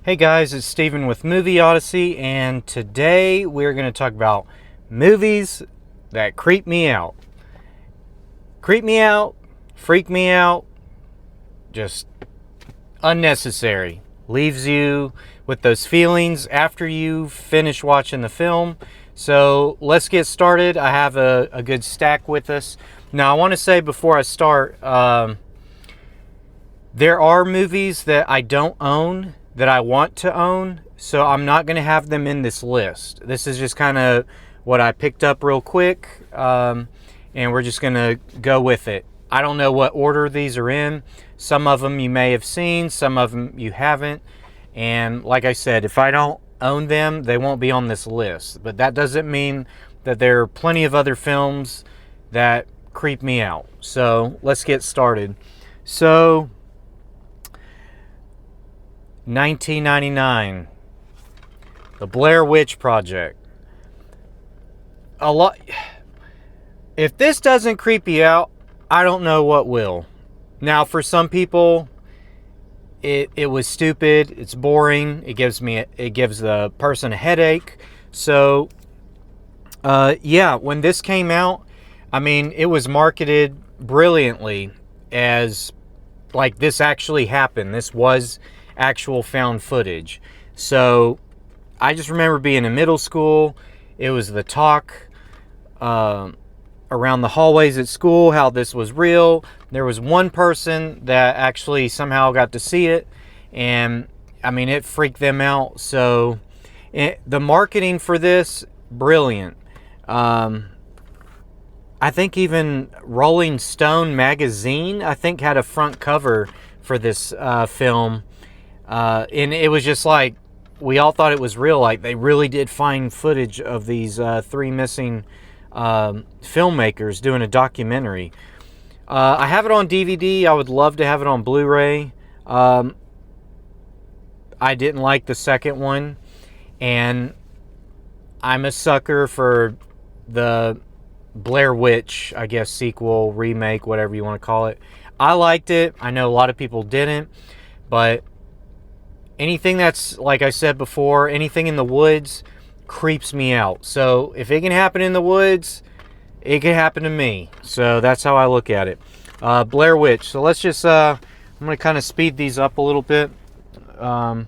Hey guys, it's Steven with Movie Odyssey, and today we're going to talk about movies that creep me out. Creep me out, freak me out, just unnecessary. Leaves you with those feelings after you finish watching the film. So let's get started. I have a good stack with us. Now I want to say before I start, there are movies that I don't own that I want to own, so I'm not going to have them in this list. This is just kind of what I picked up real quick, and we're just going to go with it. I don't know what order these are in. Some of them you may have seen, some of them you haven't. And like I said, if I don't own them, they won't be on this list. But that doesn't mean that there are plenty of other films that creep me out. So let's get started. So 1999, The Blair Witch Project. If this doesn't creep you out, I don't know what will. Now, for some people, it was stupid. It's boring. It gives the person a headache. So, yeah, when this came out, I mean, it was marketed brilliantly as like this actually happened. This was actual found footage. So I just remember being in middle school. It was the talk around the hallways at school how this was real. There was one person that actually somehow got to see it, and I mean, it freaked them out. So the marketing for this, brilliant. I think even Rolling Stone magazine, I think, had a front cover for this film. And it was just like, we all thought it was real. Like, they really did find footage of these three missing filmmakers doing a documentary. I have it on DVD. I would love to have it on Blu-ray. I didn't like the second one. And I'm a sucker for the Blair Witch, I guess, sequel, remake, whatever you want to call it. I liked it. I know a lot of people didn't. But anything that's, like I said before, anything in the woods creeps me out. So if it can happen in the woods, it can happen to me. So that's how I look at it. Blair Witch. So let's just, I'm going to kind of speed these up a little bit. The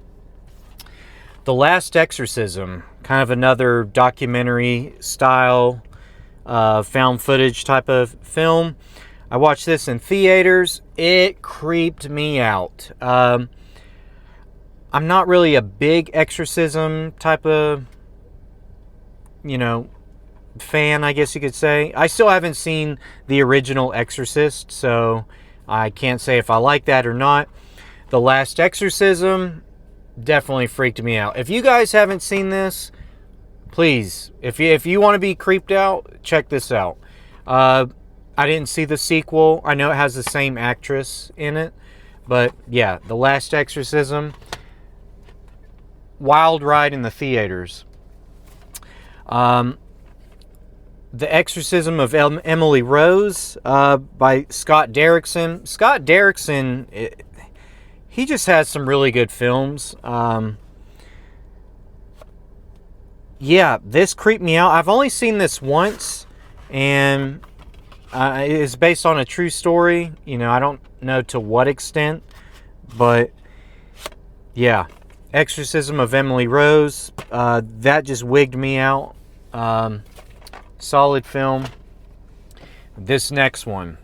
Last Exorcism, kind of another documentary style, found footage type of film. I watched this in theaters. It creeped me out. I'm not really a big exorcism type of, fan, I guess you could say. I still haven't seen the original Exorcist, so I can't say if I like that or not. The Last Exorcism definitely freaked me out. If you guys haven't seen this, please, if you want to be creeped out, check this out. I didn't see the sequel. I know it has the same actress in it, but yeah, The Last Exorcism, wild ride in the theaters. The Exorcism of Emily Rose by Scott Derrickson. Scott Derrickson, he just has some really good films. Yeah, this creeped me out. I've only seen this once, and it is based on a true story. I don't know to what extent, but yeah. Exorcism of Emily Rose, that just wigged me out. Solid film. This next one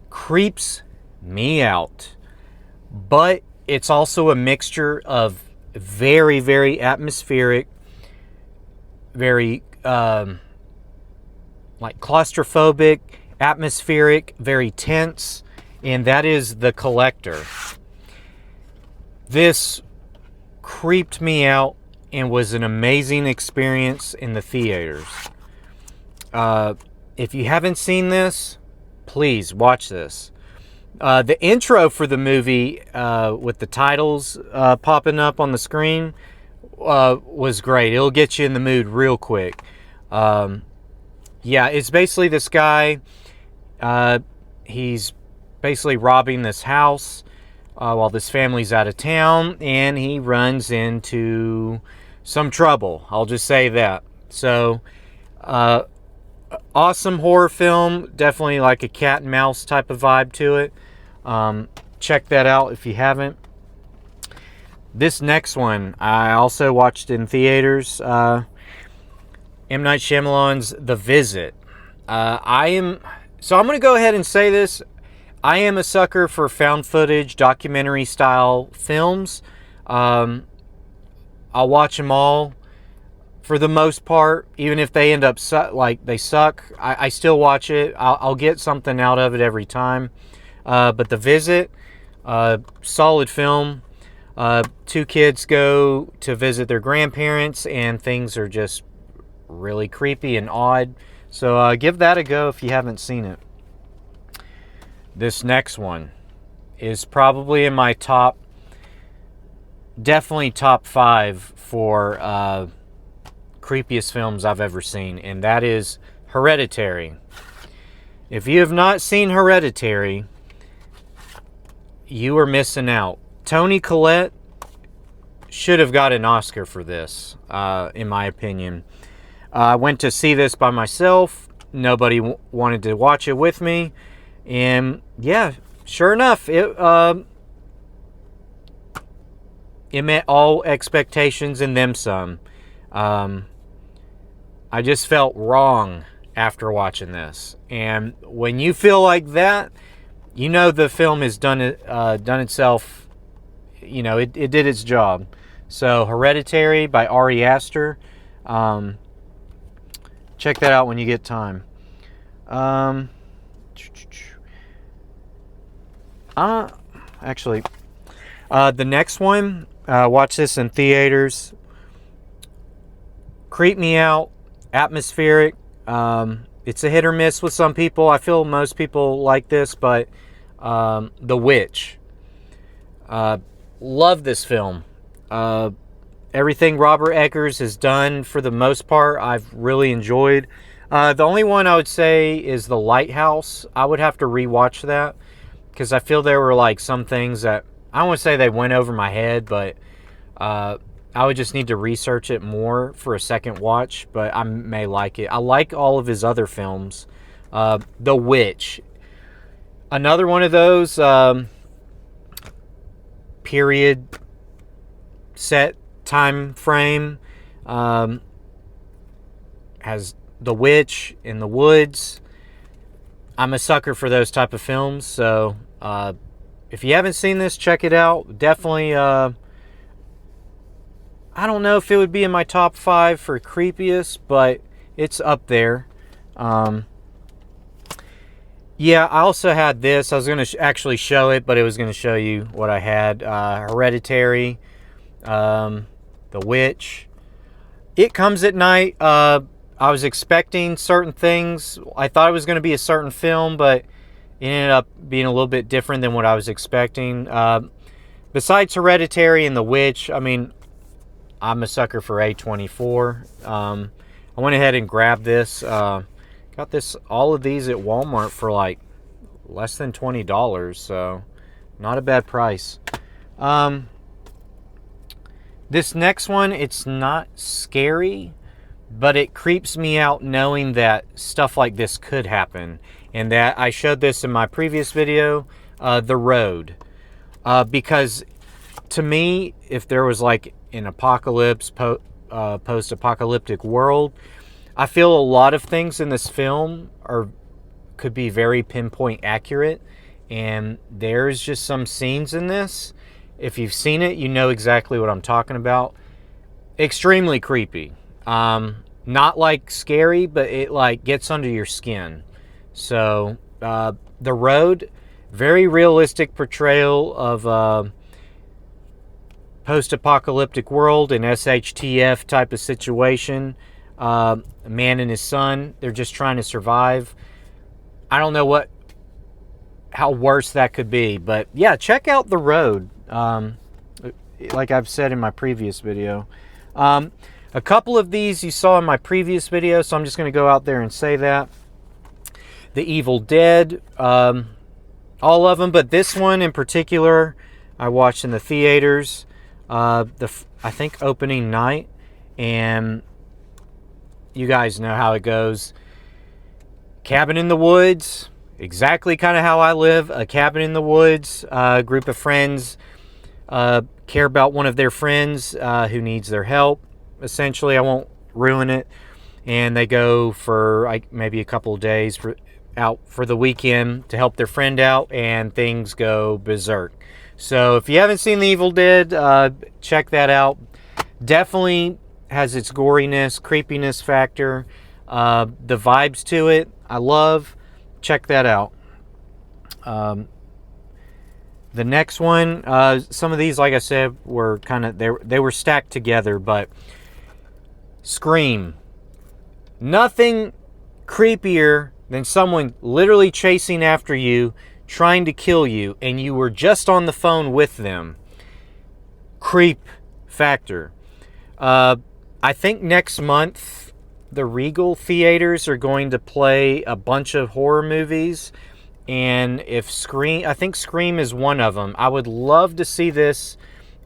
creeps me out, but it's also a mixture of very, very atmospheric, very like claustrophobic, atmospheric, very tense, and that is The Collector. This creeped me out and was an amazing experience in the theaters. If you haven't seen this, please watch this. The intro for the movie, with the titles popping up on the screen, was great. It'll get you in the mood real quick. Yeah, it's basically this guy. He's basically robbing this house. while this family's out of town, and he runs into some trouble. I'll just say that. So, awesome horror film. Definitely like a cat and mouse type of vibe to it. Check that out if you haven't. This next one, I also watched in theaters. M. Night Shyamalan's The Visit. I'm going to go ahead and say this. I am a sucker for found footage, documentary style films. I'll watch them all for the most part, even if they end up they suck. I still watch it. I'll get something out of it every time. But The Visit, solid film. Two kids go to visit their grandparents, and things are just really creepy and odd. So give that a go if you haven't seen it. This next one is probably in my definitely top 5 for creepiest films I've ever seen, and that is Hereditary. If you have not seen Hereditary, you are missing out. Toni Collette should have got an Oscar for this, in my opinion. I went to see this by myself. Nobody wanted to watch it with me. And yeah, sure enough, it met all expectations and then some. I just felt wrong after watching this. And when you feel like that, you know the film has done itself. You know, it did its job. So Hereditary by Ari Aster. Check that out when you get time. Actually, the next one, watch this in theaters. Creep me out. Atmospheric. It's a hit or miss with some people. I feel most people like this, but The Witch. Love this film. Everything Robert Eggers has done, for the most part, I've really enjoyed. The only one I would say is The Lighthouse. I would have to rewatch that, because I feel there were like some things that, I don't want to say they went over my head, but I would just need to research it more for a second watch, but I may like it. I like all of his other films. The Witch. Another one of those period set time frame. Has The Witch in the woods. I'm a sucker for those type of films, so if you haven't seen this, check it out. Definitely, I don't know if it would be in my top 5 for creepiest, but it's up there. Yeah, I also had this. I was going to actually show it, but it was going to show you what I had. Hereditary, The Witch. It Comes at Night. I was expecting certain things. I thought it was going to be a certain film, but it ended up being a little bit different than what I was expecting. Besides Hereditary and The Witch, I mean, I'm a sucker for A24. I went ahead and grabbed this. Got all of these at Walmart for like less than $20, so not a bad price. This next one, it's not scary, but it creeps me out knowing that stuff like this could happen. And that I showed this in my previous video, The Road. Because to me, if there was like an apocalypse, post-apocalyptic world, I feel a lot of things in this film could be very pinpoint accurate. And there's just some scenes in this. If you've seen it, you know exactly what I'm talking about. Extremely creepy. Not like scary, but it like gets under your skin. So, The Road, very realistic portrayal of post-apocalyptic world, an SHTF type of situation. A man and his son, they're just trying to survive. I don't know how worse that could be, but yeah, check out The Road. Like I've said in my previous video. A couple of these you saw in my previous video, so I'm just going to go out there and say that. The Evil Dead, all of them, but this one in particular, I watched in the theaters. I think opening night, and you guys know how it goes. Cabin in the woods, exactly kind of how I live. A cabin in the woods. A group of friends care about one of their friends who needs their help. Essentially, I won't ruin it. And they go for like maybe a couple of days out for the weekend to help their friend out, and things go berserk. So if you haven't seen The Evil Dead, check that out. Definitely has its goriness, creepiness factor. The vibes to it, I love. Check that out. The next one, some of these, like I said, were kind of, they were stacked together, but Scream. Nothing creepier than someone literally chasing after you, trying to kill you, and you were just on the phone with them. Creep factor. I think next month the Regal theaters are going to play a bunch of horror movies, and I think Scream is one of them. I would love to see this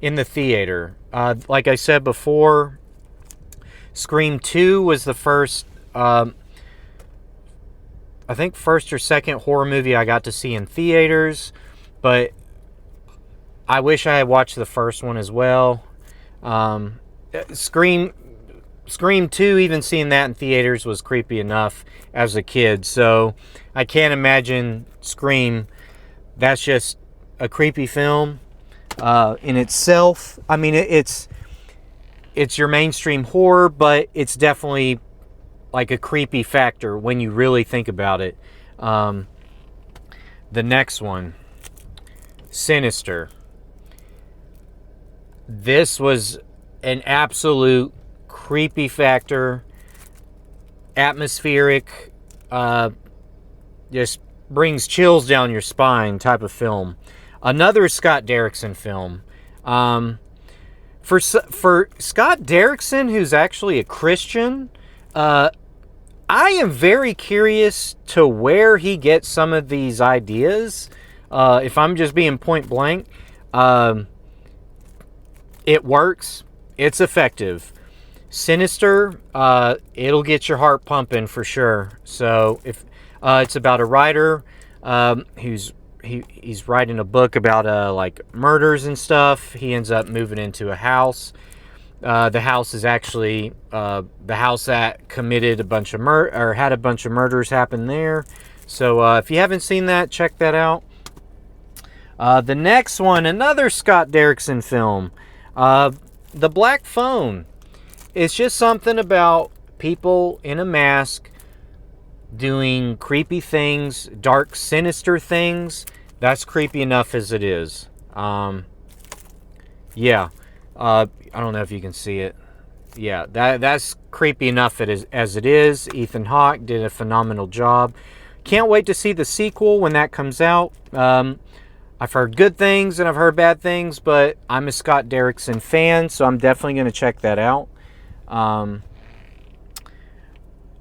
in the theater. Like I said before, Scream 2 was the first, I think first or second horror movie I got to see in theaters, but I wish I had watched the first one as well. Scream 2, even seeing that in theaters was creepy enough as a kid, so I can't imagine Scream. That's just a creepy film in itself. I mean, it's your mainstream horror, but it's definitely like a creepy factor when you really think about it. The next one, Sinister. This was an absolute creepy factor, atmospheric, just brings chills down your spine type of film. Another Scott Derrickson film. For Scott Derrickson, who's actually a Christian, I am very curious to where he gets some of these ideas. If I'm just being point blank, it works. It's effective. Sinister, it'll get your heart pumping for sure. So if it's about a writer who's he's writing a book about like murders and stuff. He ends up moving into a house. The house is actually the house that committed a bunch of had a bunch of murders happen there. So if you haven't seen that, check that out. The next one, another Scott Derrickson film, The Black Phone. It's just something about people in a mask doing creepy things, dark, sinister things. That's creepy enough as it is. Yeah. I don't know if you can see it. Yeah, that's creepy enough as it is. Ethan Hawke did a phenomenal job. Can't wait to see the sequel when that comes out. I've heard good things and I've heard bad things, but I'm a Scott Derrickson fan, so I'm definitely going to check that out. I'm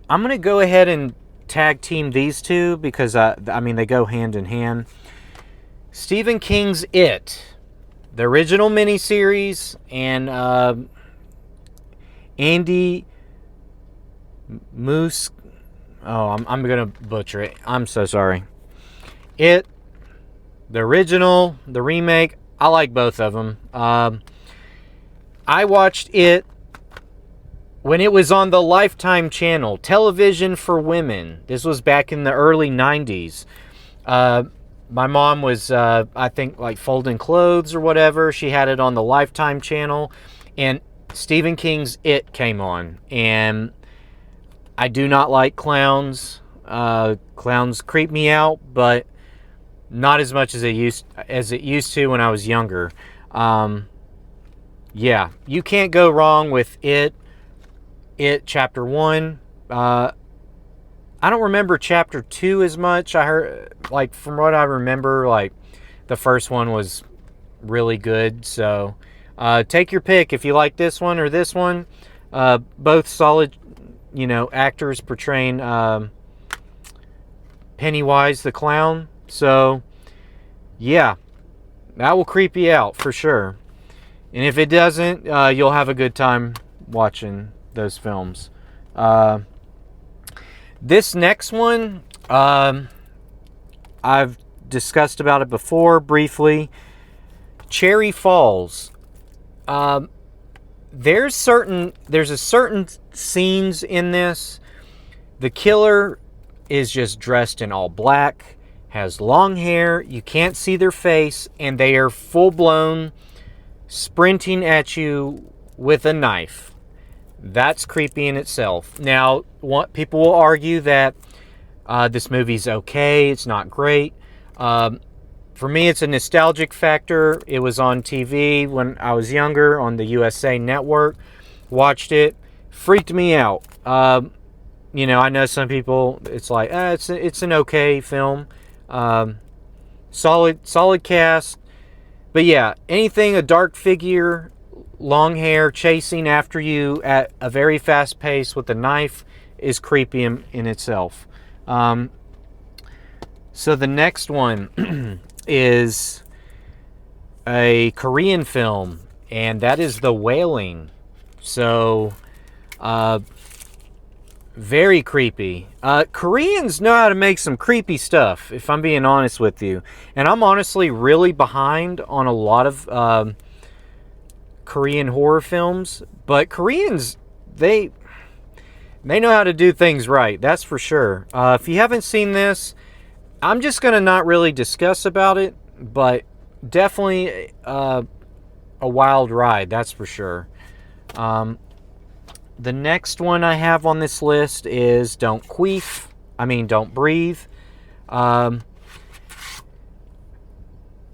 going to go ahead and tag team these two because, I mean, they go hand in hand. Stephen King's It, the original miniseries, and Andy Moose. Oh, I'm going to butcher it. I'm so sorry. It, the original, the remake, I like both of them. I watched it when it was on the Lifetime channel, television for women. This was back in the early 90s. My mom was, I think, like folding clothes or whatever. She had it on the Lifetime channel, and Stephen King's It came on. And I do not like clowns. Clowns creep me out, but not as much as it used to when I was younger. Yeah, you can't go wrong with It. It Chapter 1. I don't remember Chapter 2 as much. I heard, like, from what I remember, like, the first one was really good. So, take your pick if you like this one or this one. Both solid, actors portraying Pennywise the clown. So, yeah. That will creep you out for sure. And if it doesn't, you'll have a good time watching those films. This next one, I've discussed about it before briefly. Cherry Falls. There's a certain scenes in this. The killer is just dressed in all black, has long hair, you can't see their face, and they are full-blown sprinting at you with a knife. That's creepy in itself. Now, people will argue that this movie's okay, it's not great. For me, it's a nostalgic factor. It was on TV when I was younger on the USA Network. Watched it, freaked me out. You know, I know some people, it's like, it's an okay film. Solid cast. But yeah, anything, a dark figure, long hair, chasing after you at a very fast pace with a knife is creepy in itself. So the next one is a Korean film, and that is The Wailing. So, very creepy. Koreans know how to make some creepy stuff, if I'm being honest with you. And I'm honestly really behind on a lot of Korean horror films. But Koreans, they know how to do things right, that's for sure. If you haven't seen this, I'm just going to not really discuss about it, but definitely a wild ride, that's for sure. The next one I have on this list is Don't Breathe.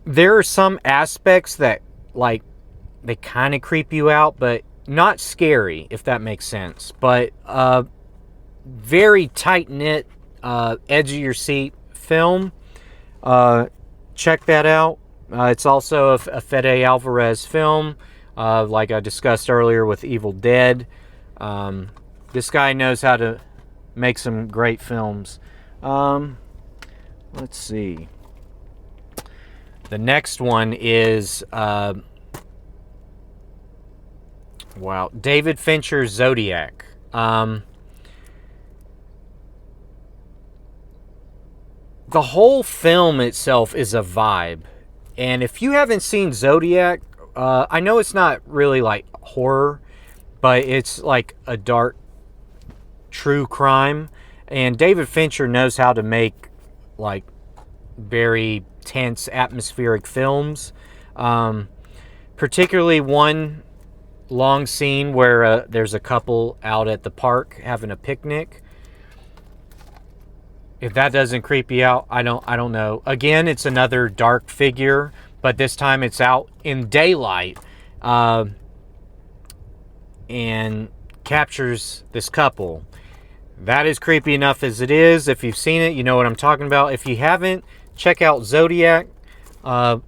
There are some aspects that, like, they kind of creep you out, but not scary, if that makes sense. But very tight-knit, edge of your seat film. Check that out. It's also a Fede Alvarez film, like I discussed earlier with Evil Dead. This guy knows how to make some great films. Let's see. The next one is David Fincher's Zodiac. The whole film itself is a vibe. And if you haven't seen Zodiac, I know it's not really like horror, but it's like a dark, true crime. And David Fincher knows how to make like very tense, atmospheric films. Particularly one long scene where there's a couple out at the park having a picnic. If that doesn't creep you out, I don't know. Again, it's another dark figure, but this time it's out in daylight, and captures this couple. That is creepy enough as it is. If you've seen it, you know what I'm talking about. If you haven't, check out Zodiac.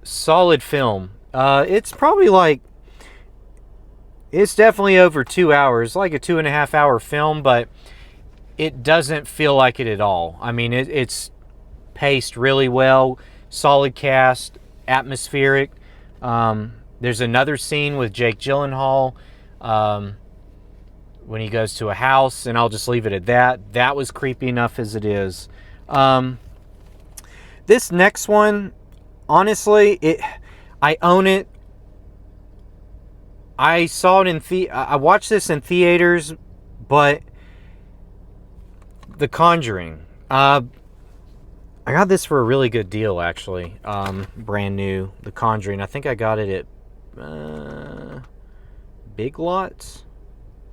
Solid film. It's probably it's definitely over 2 hours, like a 2.5 hour film, but it doesn't feel like it at all. I mean, it's paced really well, solid cast, atmospheric. There's another scene with Jake Gyllenhaal when he goes to a house, and I'll just leave it at that. That was creepy enough as it is. This next one, honestly, I own it. I saw it I watched this in theaters, but The Conjuring. I got this for a really good deal, actually. Brand new. The Conjuring. I think I got it at Big Lots.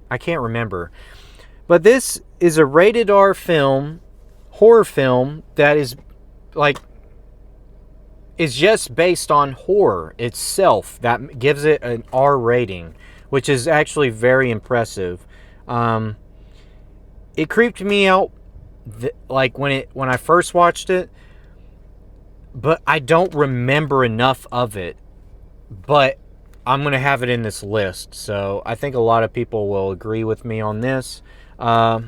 I can't remember. But this is a rated R film, horror film, that is just based on horror itself. That gives it an R rating, which is actually very impressive. It creeped me out when I first watched it, but I don't remember enough of it. But I'm going to have it in this list, so I think a lot of people will agree with me on this. I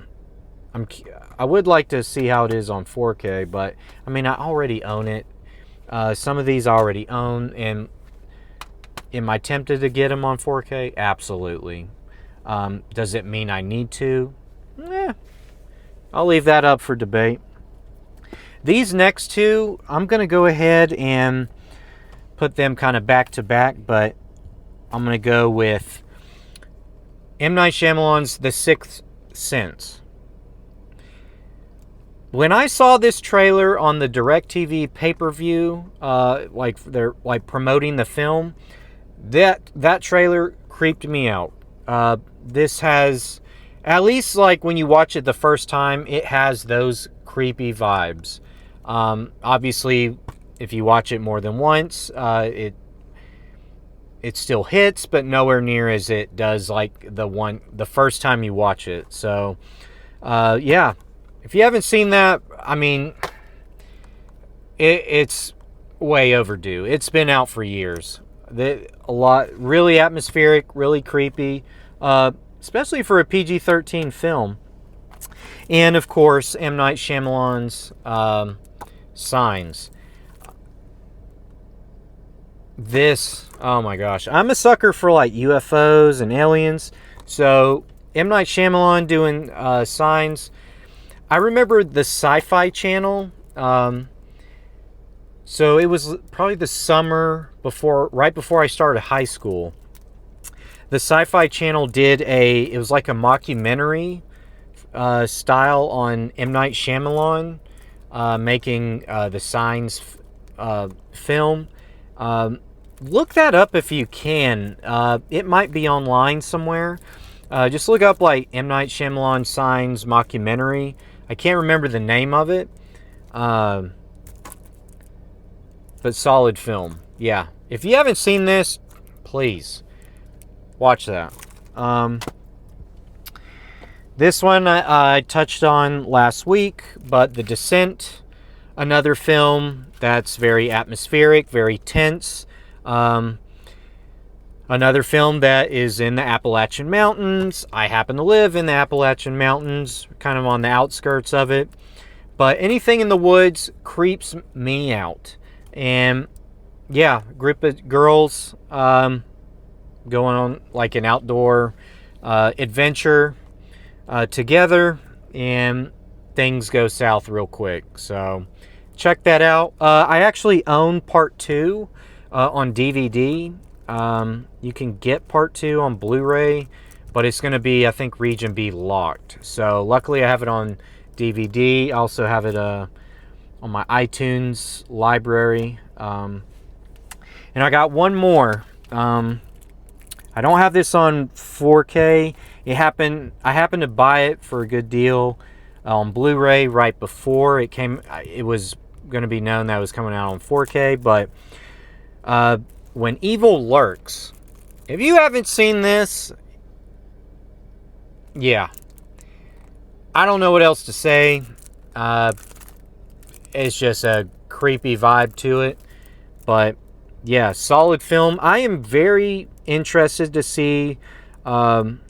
would like to see how it is on 4K, but I mean, I already own it. Some of these I already own, and Am I tempted to get them on 4K? Absolutely. Does it mean I need to? I'll leave that up for debate. These next two, I'm going to go ahead and put them kind of back to back, but I'm going to go with M. Night Shyamalan's The Sixth Sense. When I saw this trailer on the DirecTV pay-per-view, like they're like promoting the film, that trailer creeped me out. This has, at least like when you watch it the first time, it has those creepy vibes. Obviously, if you watch it more than once, it still hits, but nowhere near as it does like the first time you watch it. So, yeah. If you haven't seen that, I mean, it's way overdue. It's been out for years. Really atmospheric, really creepy, especially for a PG-13 film. And of course, M. Night Shyamalan's Signs. Oh my gosh, I'm a sucker for like UFOs and aliens. So M. Night Shyamalan doing Signs. I remember the Sci-Fi Channel. So it was probably the summer right before I started high school. The Sci-Fi Channel it was like a mockumentary style on M. Night Shyamalan making the Signs film. Look that up if you can. It might be online somewhere. Just look up like M. Night Shyamalan Signs mockumentary. I can't remember the name of it. But solid film. Yeah. If you haven't seen this, please watch that. This one I touched on last week, but The Descent, another film that's very atmospheric, very tense. Another film that is in the Appalachian Mountains. I happen to live in the Appalachian Mountains, kind of on the outskirts of it. But anything in the woods creeps me out. And yeah, group of girls going on like an outdoor adventure together, and things go south real quick. So check that out. I actually own part 2 on DVD. You can get part 2 on Blu-ray, but it's going to be, I think, Region B locked. So luckily I have it on DVD. I also have it on my iTunes library. And I got one more. I don't have this on 4K. I happened to buy it for a good deal on Blu-ray right before it came. It was going to be known that it was coming out on 4K, but When Evil Lurks. If you haven't seen this, yeah, I don't know what else to say. It's just a creepy vibe to it. But yeah, solid film. I am very interested to see Damien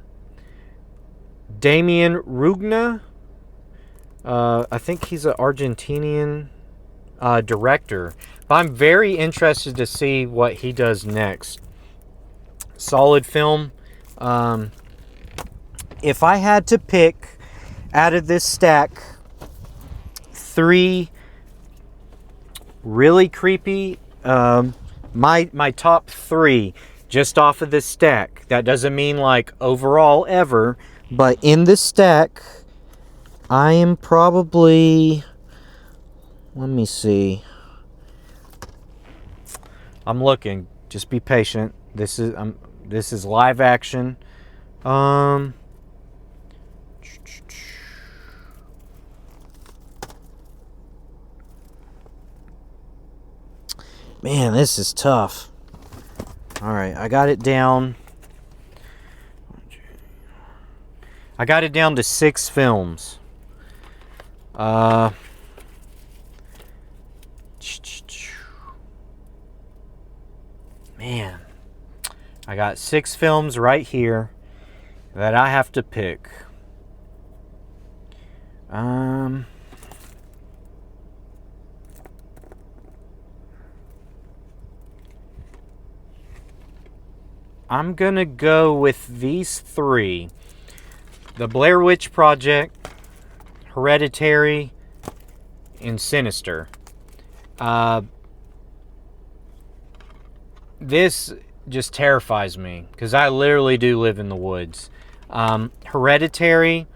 Rugna. I think he's an Argentinian director. But I'm very interested to see what he does next. Solid film. If I had to pick out of this stack 3 really creepy, my top 3 just off of this stack. That doesn't mean like overall ever, but in this stack, I am probably, let me see. I'm looking. Just be patient. This is live action. Man, this is tough. All right, I got it down. I got it down to 6 films. Man, I got 6 films right here that I have to pick. I'm gonna go with these three: The Blair Witch Project, Hereditary, and Sinister. This just terrifies me because I literally do live in the woods. Hereditary,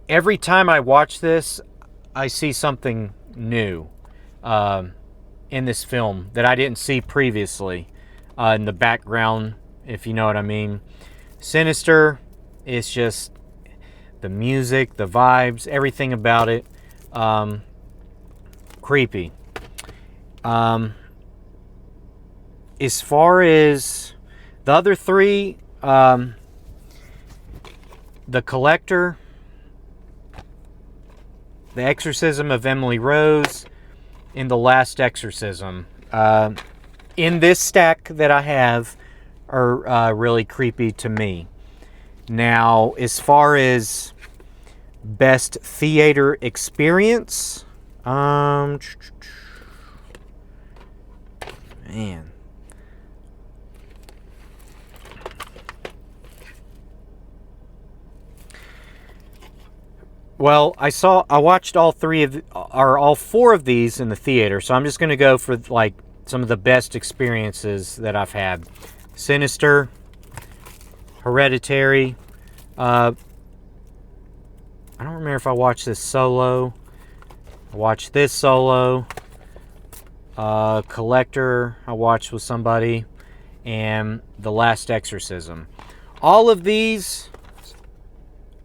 every time I watch this, I see something new in this film that I didn't see previously in the background, if you know what I mean. Sinister, it's just the music, the vibes, everything about it. Creepy. As far as the other three, The Collector, The Exorcism of Emily Rose, and The Last Exorcism, in this stack that I have, are really creepy to me. Now, as far as best theater experience, man. Well, I watched all four of these in the theater, so I'm just going to go for like some of the best experiences that I've had. Sinister, Hereditary. I don't remember if I watched this solo. I watched this solo. Collector, I watched with somebody, and The Last Exorcism. All of these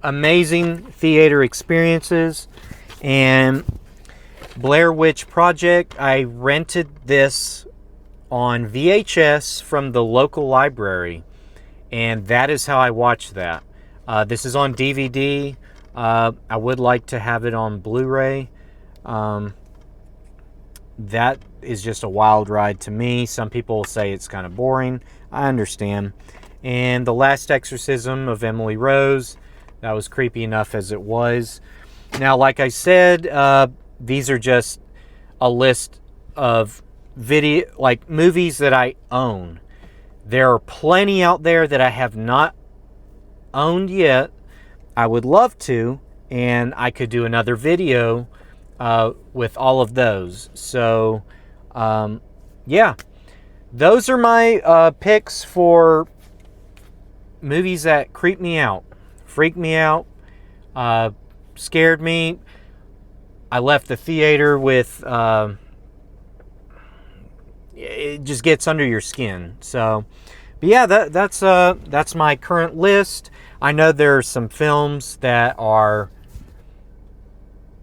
amazing theater experiences. And Blair Witch Project, I rented this on VHS from the local library, and that is how I watched that. This is on DVD. I would like to have it on Blu-ray. That is just a wild ride to me. Some people say it's kind of boring. I understand. And The Last Exorcism of Emily Rose, that was creepy enough as it was. Now, like I said, these are just a list of movies that I own. There are plenty out there that I have not owned yet. I would love to, and I could do another video with all of those. So, yeah, those are my picks for movies that creep me out, freak me out, scared me. I left the theater with it just gets under your skin. So, but yeah, that's my current list. I know there are some films that are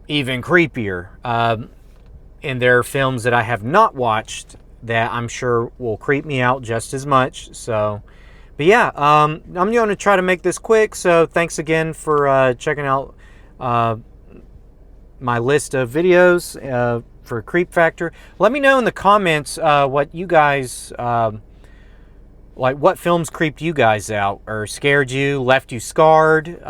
even creepier, and there are films that I have not watched that I'm sure will creep me out just as much. So, but yeah, I'm going to try to make this quick. So thanks again for checking out my list of videos for Creep Factor. Let me know in the comments what you guys like, what films creeped you guys out or scared you, left you scarred,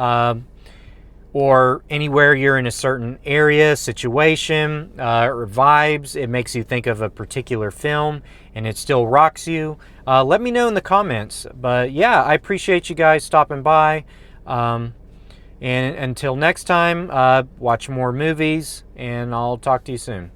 or anywhere you're in a certain area, situation, or vibes. It makes you think of a particular film and it still rocks you. Let me know in the comments. But yeah, I appreciate you guys stopping by. And until next time, watch more movies, and I'll talk to you soon.